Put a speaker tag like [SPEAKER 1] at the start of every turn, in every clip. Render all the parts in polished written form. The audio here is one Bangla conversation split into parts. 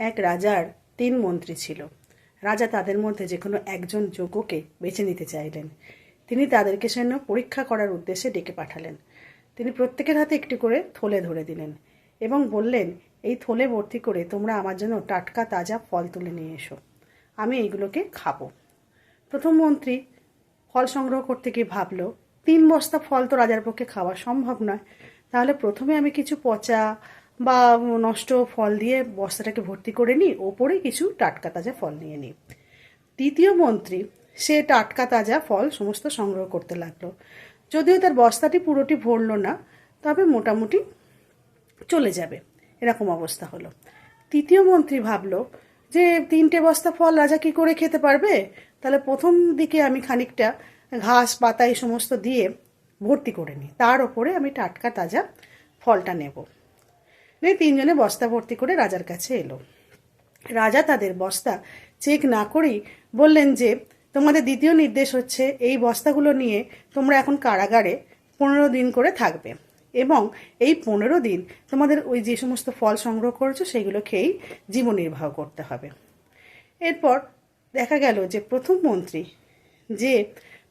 [SPEAKER 1] এক রাজার 3 মন্ত্রী ছিল। রাজা তাদের মধ্যে যে কোনো একজন যোগ্যকে বেছে নিতে চাইলেন। তিনি তাদেরকে সেজন্য পরীক্ষা করার উদ্দেশ্যে ডেকে পাঠালেন। তিনি প্রত্যেকের হাতে একটি করে থলে ধরে দিলেন এবং বললেন, এই থলে ভর্তি করে তোমরা আমার জন্য টাটকা তাজা ফল তুলে নিয়ে এসো, আমি এইগুলোকে খাবো। প্রথম মন্ত্রী ফল সংগ্রহ করতে গিয়ে ভাবল, 3 বস্তা ফল তো রাজার পক্ষে খাওয়া সম্ভব নয়, তাহলে প্রথমে আমি কিছু পচা বা নষ্ট ফল দিয়ে বস্তাটাকে ভর্তি করে নিই, ওপরে কিছু টাটকা তাজা ফল নিয়ে নিই। দ্বিতীয় মন্ত্রী সে টাটকা তাজা ফল সমস্ত সংগ্রহ করতে লাগলো। যদিও তার বস্তাটি পুরোটি ভরল না, তবে মোটামুটি চলে যাবে, এরকম অবস্থা হলো। তৃতীয় মন্ত্রী ভাবলো যে 3টে বস্তা ফল রাজা কি করে খেতে পারবে, তাহলে প্রথম দিকে আমি খানিকটা ঘাস পাতা এই সমস্ত দিয়ে ভর্তি করে নিই, তার ওপরে আমি টাটকা তাজা ফলটা নেব। 3জনে বস্তা ভর্তি করে রাজার কাছে এলো। রাজা তাদের বস্তা চেক না করেই বললেন যে, তোমাদের দ্বিতীয় নির্দেশ হচ্ছে এই বস্তাগুলো নিয়ে তোমরা এখন কারাগারে 15 দিন করে থাকবে এবং এই 15 দিন তোমাদের ওই যে সমস্ত ফল সংগ্রহ করেছো সেগুলো খেয়েই জীবন নির্বাহ করতে হবে। এরপর দেখা গেল যে প্রথম মন্ত্রী যে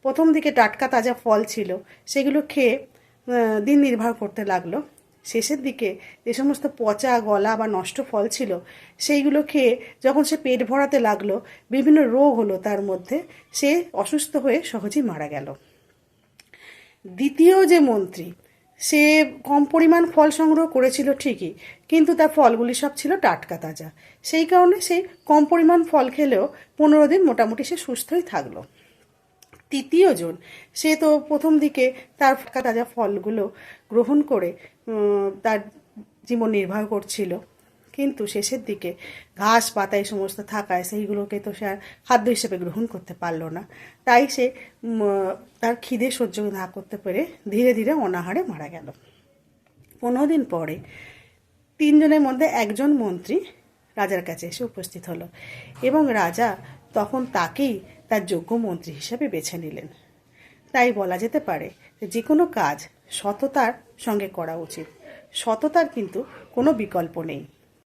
[SPEAKER 1] প্রথম দিকে টাটকা তাজা ফল ছিল সেগুলো খেয়ে দিন নির্বাহ করতে লাগলো। শেষের দিকে যে সমস্ত পচা গলা বা নষ্ট ফল ছিল সেইগুলো খেয়ে যখন সে পেট ভরাতে লাগলো, বিভিন্ন রোগ হলো তার মধ্যে, সে অসুস্থ হয়ে সহজেই মারা গেল। দ্বিতীয় যে মন্ত্রী সে কম পরিমাণ ফল সংগ্রহ করেছিল ঠিকই, কিন্তু তার ফলগুলি সব ছিল টাটকা তাজা, সেই কারণে সে কম পরিমাণ ফল খেলেও 15 দিন মোটামুটি সে সুস্থই থাকলো। তৃতীয় জন সে তো প্রথম দিকে তার তাজা ফলগুলো গ্রহণ করে তার জীবন নির্বাহ করছিল, কিন্তু শেষের দিকে ঘাস পাতা এই সমস্ত থাকায় সেইগুলোকে তো সে আর খাদ্য হিসেবে গ্রহণ করতে পারলো না। তাই সে তার খিদে সহ্য না করতে পেরে ধীরে ধীরে অনাহারে মারা গেল। 15 দিন পরে 3জনের মধ্যে একজন মন্ত্রী রাজার কাছে এসে উপস্থিত হলো এবং রাজা তখন তাকেই তার যোগ্য মন্ত্রী হিসেবে বেছে নিলেন। তাই বলা যেতে পারে যে কোনো কাজ সততার সঙ্গে করা উচিত, সততার কিন্তু কোনো বিকল্প নেই।